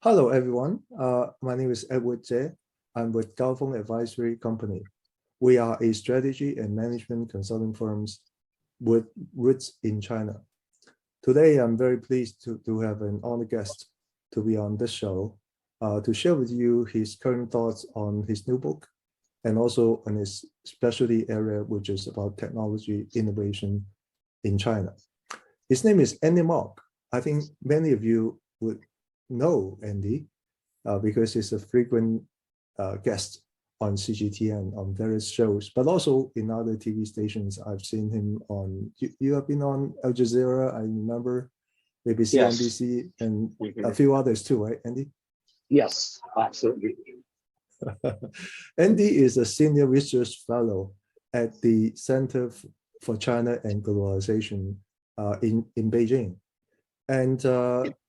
Hello, everyone. My name is Edward Jie. I'm with Gaofeng Advisory Company. We are a strategy and management consulting firms with roots in China. Today, I'm very pleased to have an honored guest to be on this show to share with you his current thoughts on his new book and also on his specialty area, which is about technology innovation in China. His name is Andy Mok. I think many of you would know Andy because he's a frequent guest on CGTN on various shows, but also in other TV stations. I've seen him on, you have been on Al Jazeera, I remember, maybe CNBC, yes, and a few others too, right, Andy? Yes, absolutely. Andy is a senior research fellow at the Center for China and Globalization in Beijing. And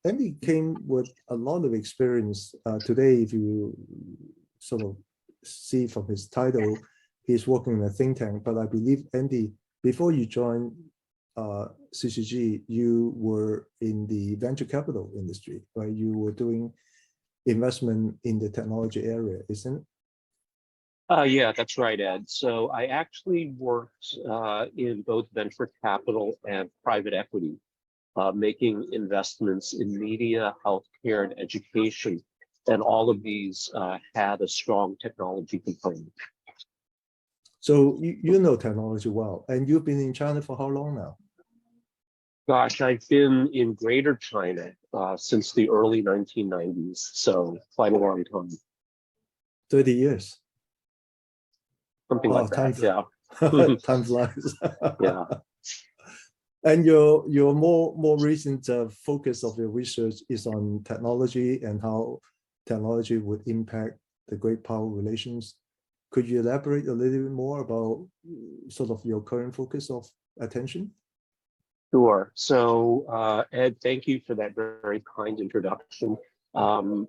Andy came with a lot of experience. Today, if you sort of see from his title, he's working in a think tank. But I believe, Andy, before you joined CCG, you were in the venture capital industry, right? You were doing investment in the technology area, isn't it? Yeah, that's right, Ed. So I actually worked in both venture capital and private equity, making investments in media, healthcare, and education. And all of these had a strong technology component. So you know technology well, and you've been in China for how long now? Gosh, I've been in Greater China since the early 1990s, so quite a long time. 30 years. Something like that, yeah. Time flies. Yeah. And your more recent focus of your research is on technology and how technology would impact the great power relations. Could you elaborate a little bit more about sort of your current focus of attention? Sure. So, Ed, thank you for that very kind introduction.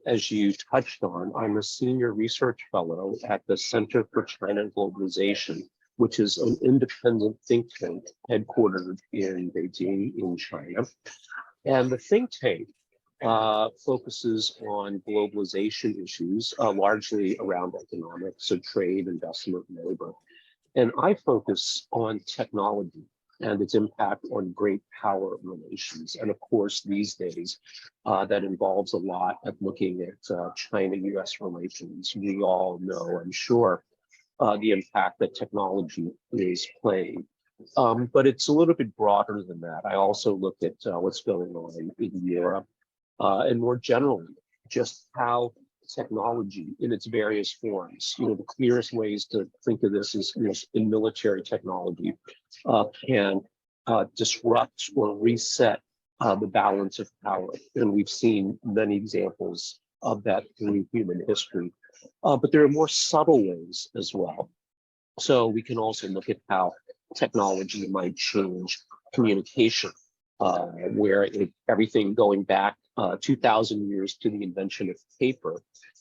As you touched on, I'm a senior research fellow at the Center for China and Globalization, which is an independent think tank headquartered in Beijing in China. And the think tank focuses on globalization issues, largely around economics, so trade, investment, and labor. And I focus on technology and its impact on great power relations. And of course, these days, that involves a lot of looking at China-US relations. We all know, I'm sure, the impact that technology is playing. But it's a little bit broader than that. I also look at what's going on in Europe, and more generally, just how technology in its various forms, the clearest ways to think of this is in military technology, can disrupt or reset the balance of power. And we've seen many examples of that through human history. But there are more subtle ways as well. So we can also look at how technology might change communication, where everything going back 2,000 years to the invention of paper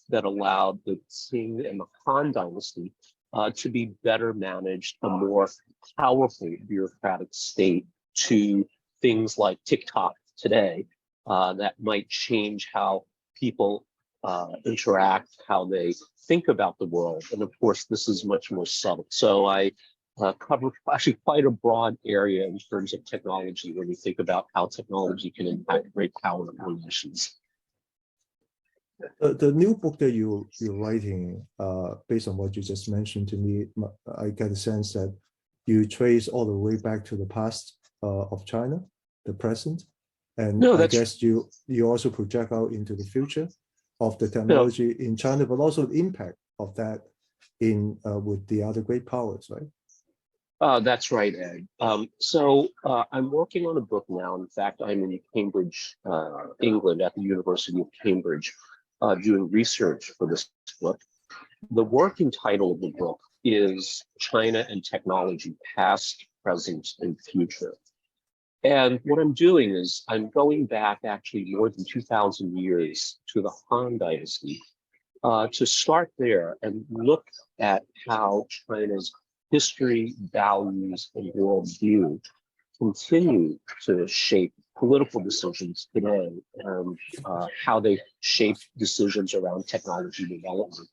that allowed the Qing and the Han Dynasty to be better managed, a more powerful bureaucratic state, to things like TikTok today that might change how people interact, how they think about the world. And of course, this is much more subtle. So I cover actually quite a broad area in terms of technology when we think about how technology can impact great power relations. The new book that you're writing, based on what you just mentioned to me, I get a sense that you trace all the way back to the past of China, the present, and I guess you also project out into the future of the technology in China, but also the impact of that in with the other great powers, right? That's right, Ed. So I'm working on a book now. In fact, I'm in Cambridge, England, at the University of Cambridge, doing research for this book. The working title of the book is China and Technology, Past, Present, and Future. And what I'm doing is I'm going back actually more than 2,000 years to the Han Dynasty to start there and look at how China's history, values, and worldview continue to shape political decisions today and how they shape decisions around technology development.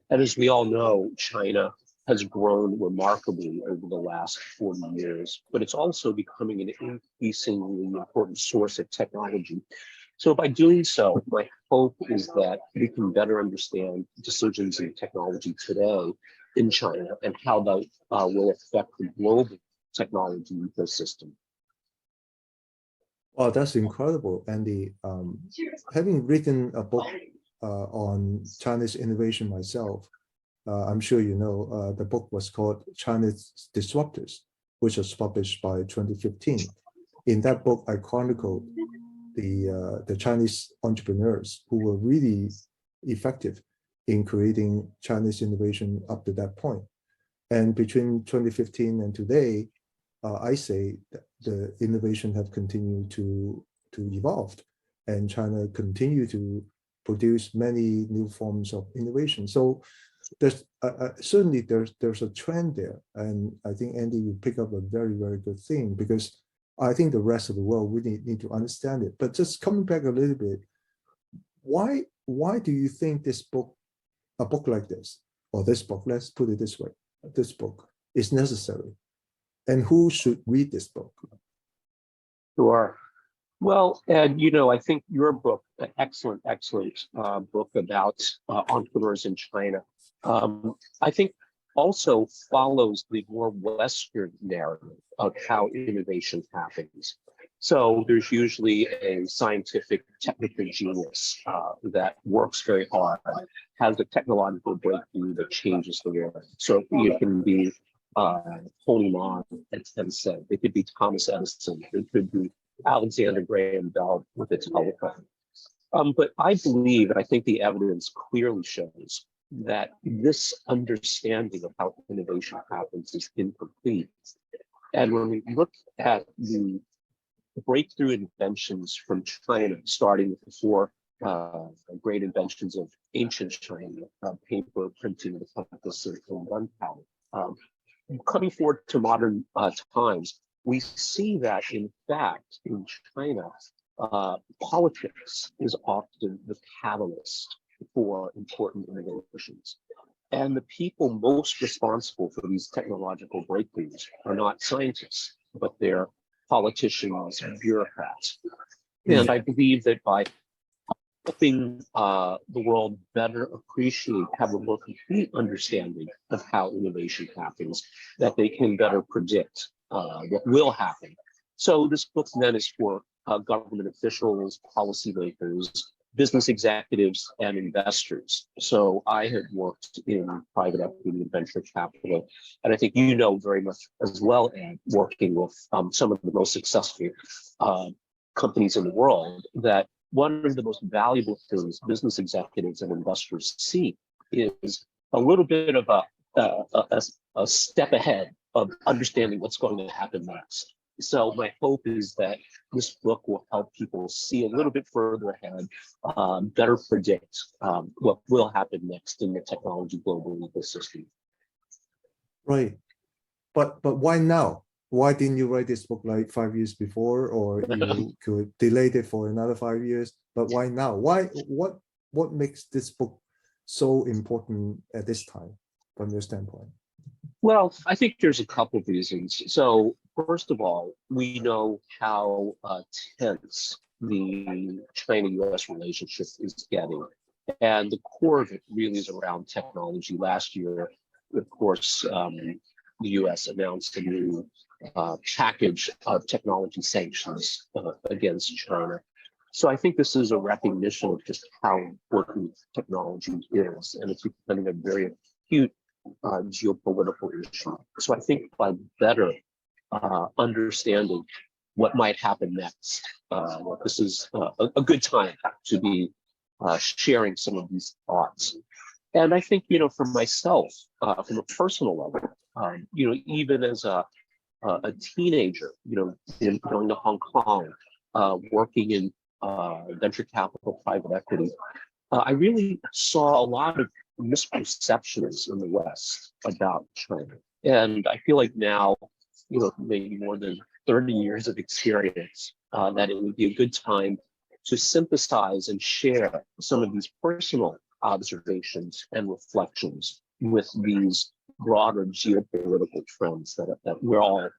And as we all know, China has grown remarkably over the last 40 years, but it's also becoming an increasingly important source of technology. So by doing so, my hope is that we can better understand decisions in technology today in China and how that will affect the global technology ecosystem. Wow, that's incredible, Andy. Having written a book on Chinese innovation myself, I'm sure you know, the book was called China's Disruptors, which was published by 2015. In that book, I chronicled the Chinese entrepreneurs who were really effective in creating Chinese innovation up to that point. And between 2015 and today, I say that the innovation have continued to evolve, and China continue to produce many new forms of innovation. So there's certainly there's a trend there, and I think Andy will pick up a very, very good thing, because I think the rest of the world really need to understand it. But just coming back a little bit, why do you think this book, a book like this, or this book, let's put it this way, this book is necessary? And who should read this book? Sure. Well, and I think your book, an excellent book about entrepreneurs in China, I think also follows the more Western narrative of how innovation happens. So there's usually a scientific technical genius that works very hard, has a technological breakthrough that changes the world. So it can be Tony Ma at Tencent, it could be Thomas Edison, it could be Alexander Graham Bell with the telephone. But I believe, and I think the evidence clearly shows, that this understanding of how innovation happens is incomplete. And when we look at the breakthrough inventions from China, starting with the four great inventions of ancient China, paper, printing, the compass, and gunpowder, coming forward to modern times, we see that, in fact, in China, politics is often the catalyst for important innovations. And the people most responsible for these technological breakthroughs are not scientists, but they're politicians and bureaucrats. And I believe that by helping the world better appreciate, have a more complete understanding of how innovation happens, that they can better predict what will happen. So this book then is for government officials, policymakers, business executives, and investors. So I have worked in private equity and venture capital, and I think you know very much as well, Ed, working with some of the most successful companies in the world, that one of the most valuable things business executives and investors see is a little bit of a step ahead of understanding what's going to happen next. So my hope is that this book will help people see a little bit further ahead, better predict what will happen next in the technology global ecosystem. Right, but why now? Why didn't you write this book like 5 years before, or you could delay it for another 5 years? But why now? Why? What makes this book so important at this time, from your standpoint? Well, I think there's a couple of reasons. So first of all, we know how tense the China-US relationship is getting. And the core of it really is around technology. Last year, of course, the US announced a new package of technology sanctions against China. So I think this is a recognition of just how important technology is, and it's becoming a very acute geopolitical issue. So I think by better understanding what might happen next, this is a good time to be sharing some of these thoughts. And I think, for myself, from a personal level, even as a teenager, going to Hong Kong, working in venture capital, private equity, I really saw a lot of misperceptions in the West about China. And I feel like now, maybe more than 30 years of experience, that it would be a good time to synthesize and share some of these personal observations and reflections with these broader geopolitical trends that we're all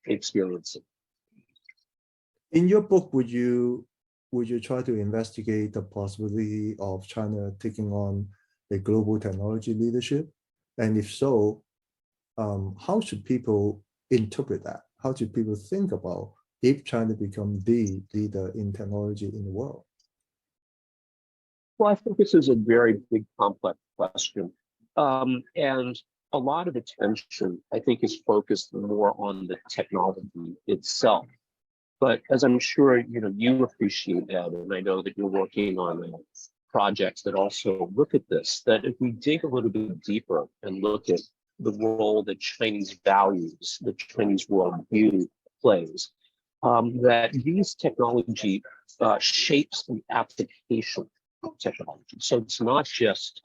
experiencing. In your book, would you try to investigate the possibility of China taking on a global technology leadership? And if so, how should people interpret that? How should people think about if China becomes the leader in technology in the world? Well, I think this is a very big, complex question. And a lot of attention, I think, is focused more on the technology itself. But as I'm sure you appreciate that, and I know that you're working on projects that also look at this, that if we dig a little bit deeper and look at the role that Chinese values, the Chinese worldview plays, that these technology shapes the application of technology. So it's not just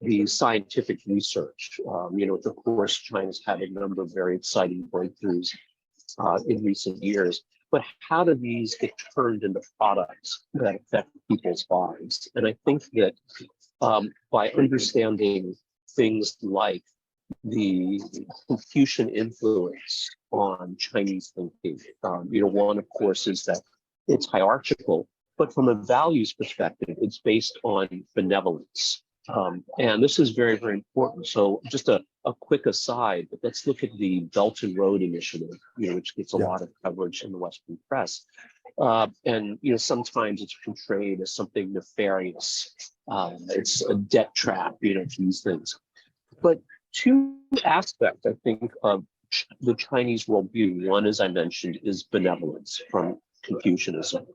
the scientific research. Of course, China's had a number of very exciting breakthroughs in recent years, but how do these get turned into products that affect people's lives? And I think that by understanding things like the Confucian influence on Chinese thinking, one, of course, is that it's hierarchical, but from a values perspective, it's based on benevolence. And this is very, very important. So just a quick aside, but let's look at the Belt and Road Initiative, which gets a lot of coverage in the Western press. And sometimes it's portrayed as something nefarious. It's a debt trap, these things. But two aspects, I think, of the Chinese worldview. One, as I mentioned, is benevolence from Confucianism.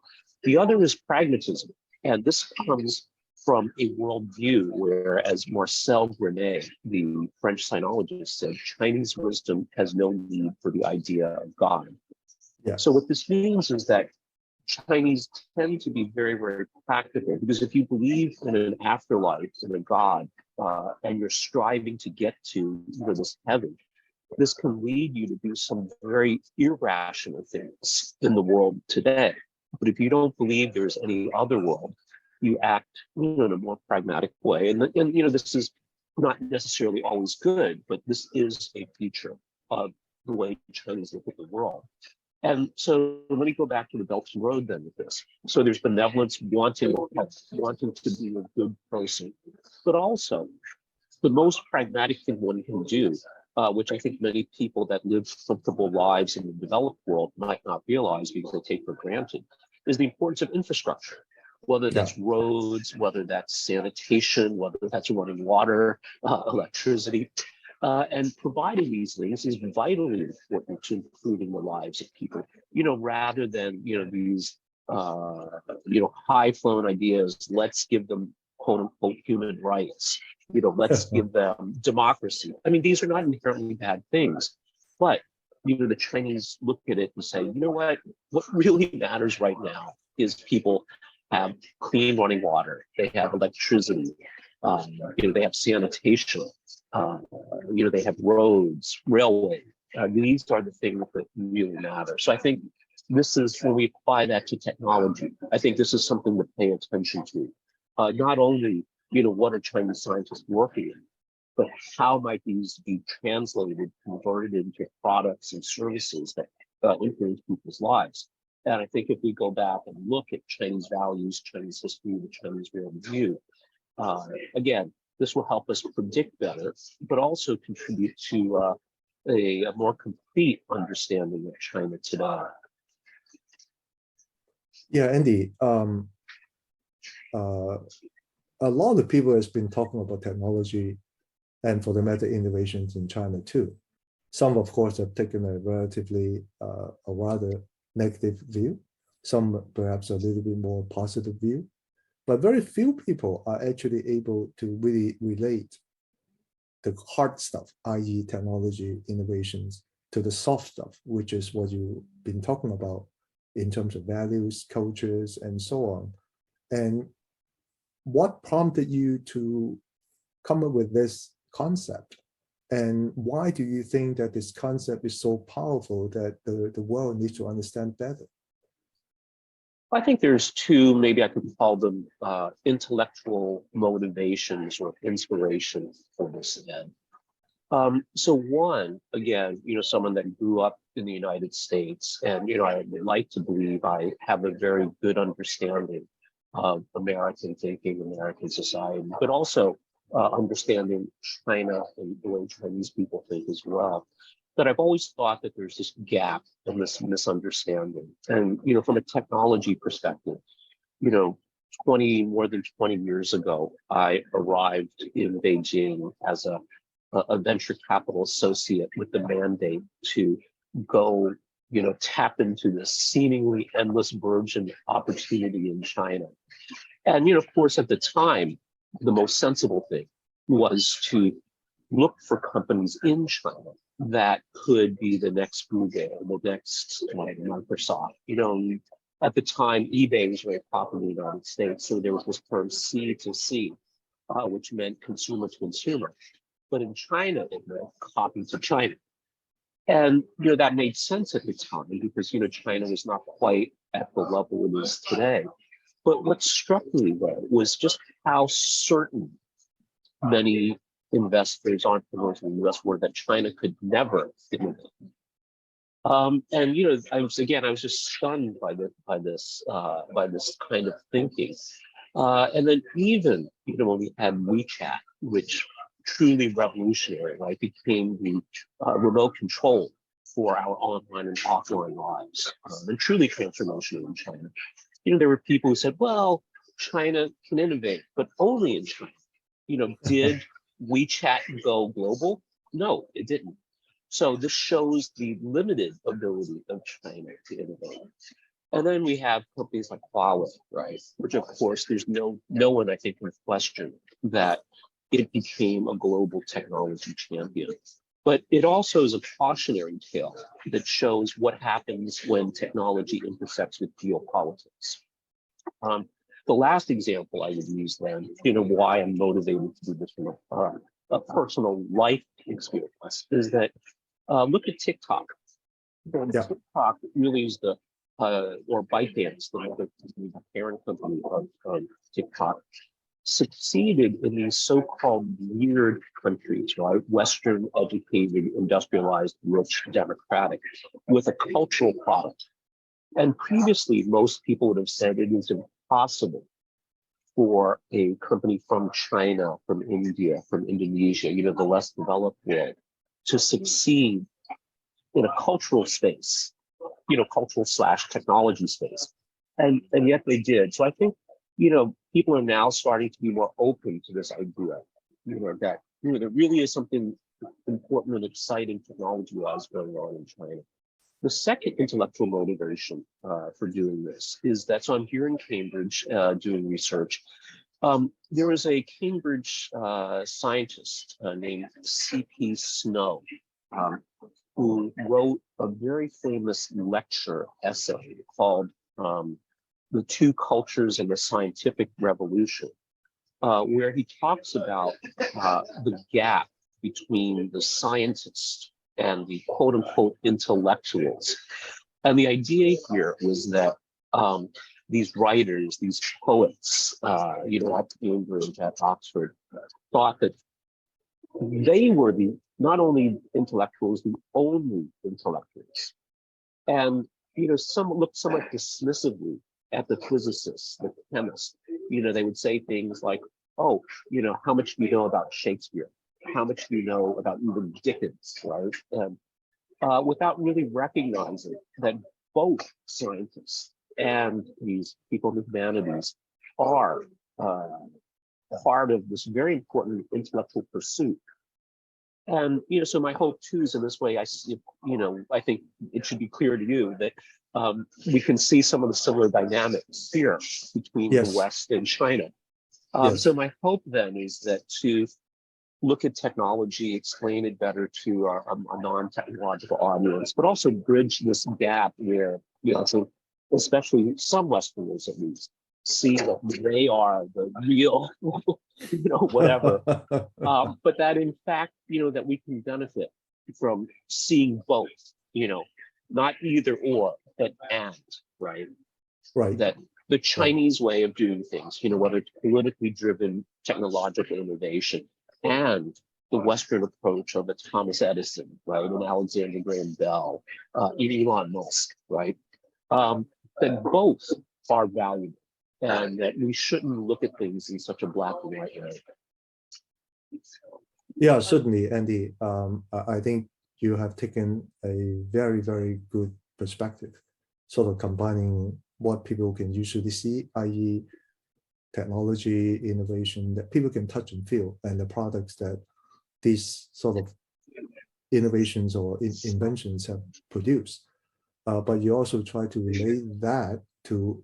The other is pragmatism. And this comes from a worldview where, as Marcel Grenet, the French sinologist, said, Chinese wisdom has no need for the idea of God. Yeah. So what this means is that Chinese tend to be very, very practical, because if you believe in an afterlife, in a God, and you're striving to get to this heaven, this can lead you to do some very irrational things in the world today. But if you don't believe there's any other world, you act in a more pragmatic way. And this is not necessarily always good, but this is a feature of the way Chinese look at the world. And so let me go back to the Belt and Road then with this. So there's benevolence, wanting to be a good person, but also the most pragmatic thing one can do, which I think many people that live comfortable lives in the developed world might not realize because they take for granted, is the importance of infrastructure. Whether that's roads, whether that's sanitation, whether that's running water, electricity. And providing these things is vitally important to improving the lives of people, rather than, these, high-flown ideas. Let's give them, quote unquote, human rights. Let's give them democracy. I mean, these are not inherently bad things, but, the Chinese look at it and say, what really matters right now is people have clean running water, they have electricity, they have sanitation, they have roads, railway. These are the things that really matter. So I think this is, when we apply that to technology, I think this is something to pay attention to. Not only, what are Chinese scientists working in, but how might these be translated, converted into products and services that influence people's lives. And I think if we go back and look at Chinese values, Chinese history, the Chinese worldview, again, this will help us predict better, but also contribute to a more complete understanding of China today. Yeah, Andy, a lot of people has been talking about technology and, for the matter, innovations in China too. Some, of course, have taken a relatively, a rather negative view. Some perhaps a little bit more positive view. But very few people are actually able to really relate the hard stuff, i.e. technology innovations, to the soft stuff, which is what you've been talking about in terms of values, cultures, and so on. And what prompted you to come up with this concept? And why do you think that this concept is so powerful that the world needs to understand better? I think there's two, maybe I could call them intellectual motivations or inspirations for this, Ed. So one, again, someone that grew up in the United States, and I would like to believe I have a very good understanding of American thinking, American society, but also understanding China and the way Chinese people think as well. But I've always thought that there's this gap and this misunderstanding. And from a technology perspective, you know, more than 20 years ago, I arrived in Beijing as a venture capital associate with the mandate to go, tap into this seemingly endless virgin opportunity in China. And, of course, at the time, the most sensible thing was to look for companies in China that could be the next Google, the next Microsoft. At the time, eBay was very popular in the United States, so there was this term C to C, which meant consumer to consumer. But in China, it meant copy to China. And that made sense at the time because China was not quite at the level it is today. But what struck me though was just how certain many investors, entrepreneurs in the US were that China could never innovate. And I was just stunned by this kind of thinking. And then even when we had WeChat, which truly revolutionary, right, became the remote control for our online and offline lives, and truly transformational in China. There were people who said, well, China can innovate, but only in China. Did WeChat go global? No, it didn't. So this shows the limited ability of China to innovate. And then we have companies like Huawei, right? Which of course, there's no one I think can question that it became a global technology champion. But it also is a cautionary tale that shows what happens when technology intersects with geopolitics. The last example I would use then, why I'm motivated to do this from a personal life experience, is that look at TikTok. Yeah. TikTok really is or ByteDance, the parent company of TikTok, succeeded in these so-called weird countries, right? Western, educated, industrialized, rich, democratic, with a cultural product. And previously, most people would have said it is impossible for a company from China, from India, from Indonesia, the less developed world, to succeed in a cultural space, cultural/technology space. And yet they did. So I think, people are now starting to be more open to this idea, that there really is something important and exciting technology-wise going on in China. The second intellectual motivation for doing this is that, so I'm here in Cambridge doing research. There was a Cambridge scientist named C.P. Snow who wrote a very famous lecture essay called The Two Cultures and the Scientific Revolution, where he talks about the gap between the scientists and the quote unquote intellectuals. And the idea here was that these writers, these poets, at Cambridge, at Oxford, thought that they were not only intellectuals, the only intellectuals. And, some looked somewhat dismissively at the physicists, the chemists. They would say things like, oh, how much do you know about Shakespeare? How much do you know about even Dickens, right? And without really recognizing that both scientists and these people in the humanities are part of this very important intellectual pursuit. And, so my hope too is in this way, I think it should be clear to you that we can see some of the similar dynamics here between Yes. the West and China. Yes. So my hope then is that to look at technology, explain it better to a non-technological audience, but also bridge this gap where, so especially some Westerners at least, see that they are the real, whatever. But that in fact, that we can benefit from seeing both, not either or, but and, right? Right. that the Chinese way of doing things, whether it's politically driven technological innovation and the Western approach of a Thomas Edison, right, and Alexander Graham Bell, and Elon Musk, right, that both are valuable, and that we shouldn't look at things in such a black and white way. Yeah, certainly, Andy. I think you have taken a very, very good perspective, sort of combining what people can usually see, i.e., technology, innovation that people can touch and feel, and the products that these sort of innovations or inventions have produced. But you also try to relate that to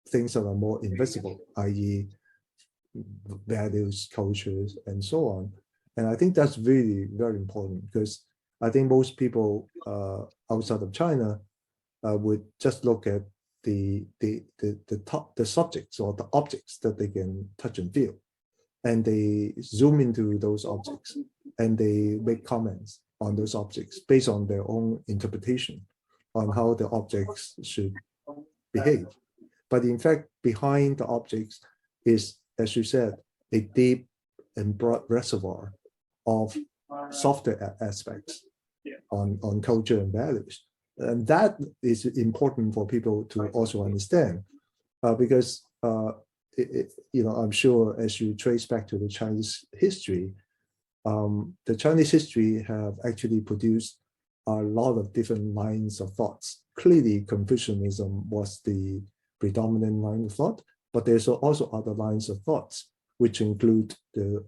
things that are more invisible, i.e., values, cultures, and so on. And I think that's really very important, because I think most people outside of China would just look at the subjects or the objects that they can touch and feel, and they zoom into those objects and they make comments on those objects based on their own interpretation on how the objects should behave. But in fact, behind the objects is, as you said, a deep and broad reservoir of softer aspects on culture and values. And that is important for people to also understand, because I'm sure as you trace back to the Chinese history, the Chinese history have actually produced a lot of different lines of thoughts. Clearly, Confucianism was the predominant line of thought, but there's also other lines of thoughts, which include the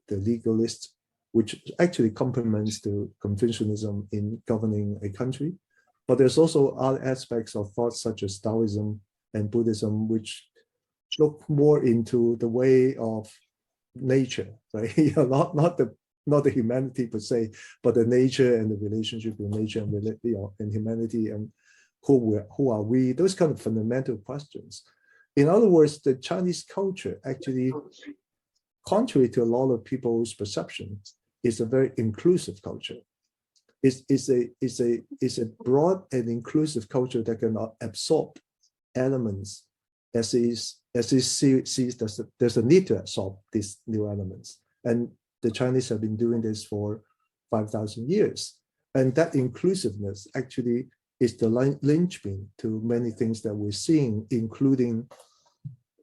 legalist, which actually complements the Confucianism in governing a country. But there's also other aspects of thought, such as Taoism and Buddhism, which look more into the way of nature, right? Not the humanity per se, but the nature and the relationship with nature and humanity, and who are we? Those kind of fundamental questions. In other words, the Chinese culture actually, contrary to a lot of people's perceptions, is a very inclusive culture. It's a broad and inclusive culture that can absorb elements as it sees there's a need to absorb these new elements. And the Chinese have been doing this for 5,000 years. And that inclusiveness actually is the linchpin to many things that we're seeing, including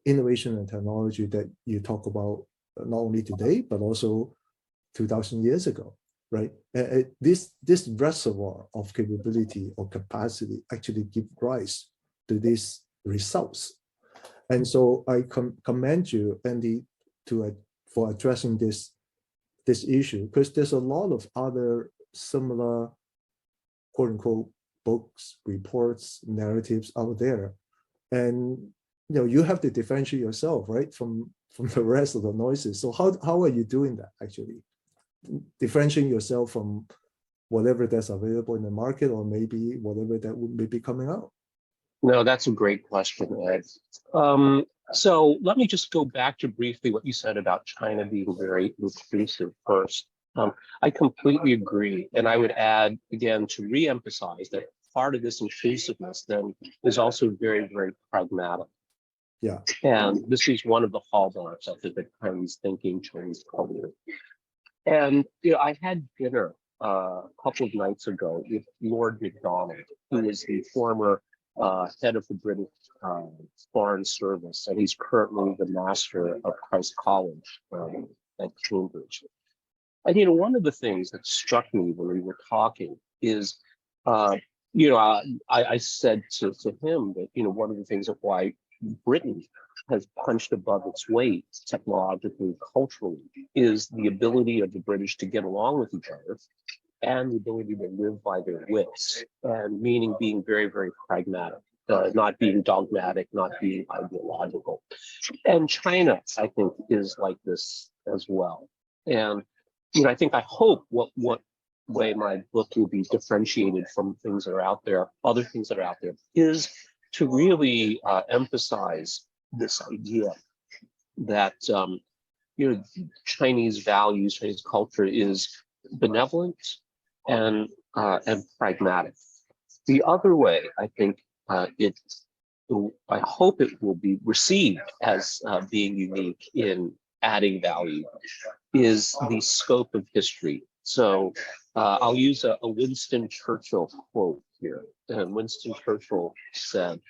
innovation and technology that you talk about not only today, but also 2,000 years ago, right? This reservoir of capability or capacity actually give rise to these results. And so I commend you, Andy, for addressing this issue, because there's a lot of other similar, quote unquote, books, reports, narratives out there. And you have to differentiate yourself, right, from the rest of the noises. So how are you doing that, actually? Differentiating yourself from whatever that's available in the market, or maybe whatever that may be coming out? No, that's a great question, Ed. So let me just go back to briefly what you said about China being very inclusive first. I completely agree. And I would add, again, to reemphasize that part of this inclusiveness then is also very, very pragmatic. Yeah. And this is one of the hallmarks of the Chinese thinking, Chinese culture. And I had dinner a couple of nights ago with Lord MacDonald, who is the former head of the British Foreign Service, and he's currently the master of Christ College at Cambridge. And one of the things that struck me when we were talking is, I said to him that one of the things of why Britain has punched above its weight technologically, culturally, is the ability of the British to get along with each other, and the ability to live by their wits, and meaning being very, very pragmatic, not being dogmatic, not being ideological. And China, I think, is like this as well. And I hope what way my book will be differentiated from things that are out there, other things that are out there, is to really emphasize this idea that Chinese values, Chinese culture is benevolent and pragmatic. The other way, I think, it I hope it will be received as being unique in adding value, is the scope of history. So I'll use a Winston Churchill quote here. And Winston Churchill said,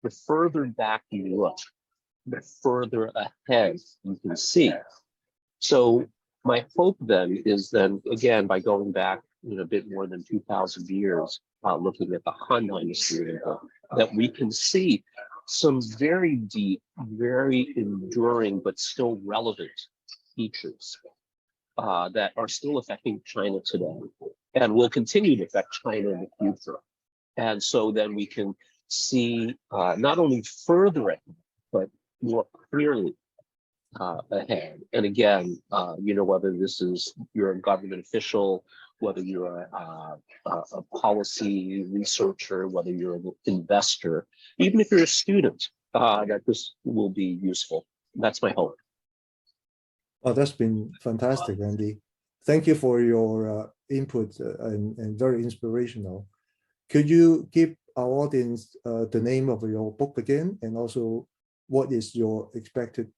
"The further back you look, the further ahead you can see." So my hope then is then, again, by going back a bit more than 2,000 years, looking at the Han Dynasty, that we can see some very deep, very enduring, but still relevant features that are still affecting China today and will continue to affect China in the future. And so then we can see not only further ahead, but more clearly ahead. And again, whether this is you're a government official, whether you're a policy researcher, whether you're an investor, even if you're a student, that this will be useful. That's my hope. Oh, that's been fantastic, Andy. Thank you for your input and very inspirational. Could you give our audience the name of your book again, and also what is your expected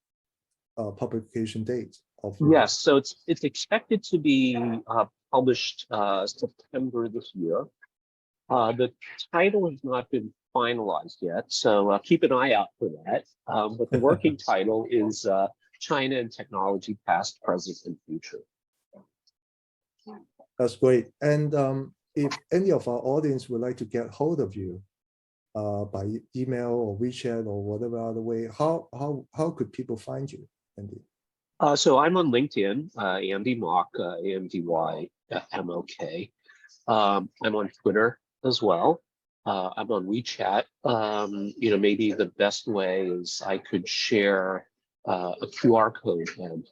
publication date of your Yes, so it's expected to be published September this year. The title has not been finalized yet, so keep an eye out for that. But the working title is China and Technology, Past, Present, and Future. That's great. And if any of our audience would like to get hold of you by email or WeChat or whatever other way, how could people find you, Andy? So I'm on LinkedIn, Andy Mok, AMDY-MOK. I'm on Twitter as well. I'm on WeChat. Maybe the best way is I could share a QR code, and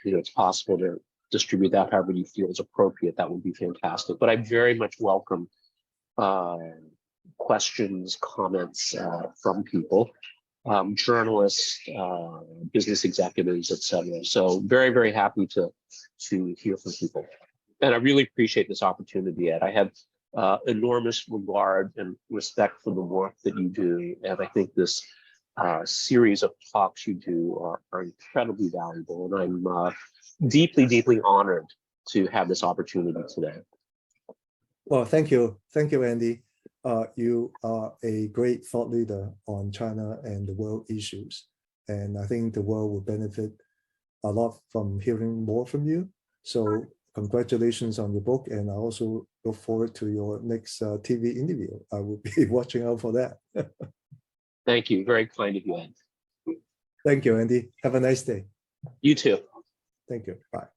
it's possible to distribute that however you feel is appropriate. That would be fantastic. But I very much welcome questions, comments from people, journalists, business executives, etc. So very, very happy to hear from people. And I really appreciate this opportunity, Ed. I have enormous regard and respect for the work that you do. And I think this series of talks you do are incredibly valuable. And I'm deeply, deeply honored to have this opportunity today. Well, thank you. Thank you, Andy. You are a great thought leader on China and the world issues. And I think the world will benefit a lot from hearing more from you. So congratulations on your book. And I also look forward to your next TV interview. I will be watching out for that. Thank you. Very kind of you, Ed. Thank you, Andy. Have a nice day. You too. Thank you. Bye.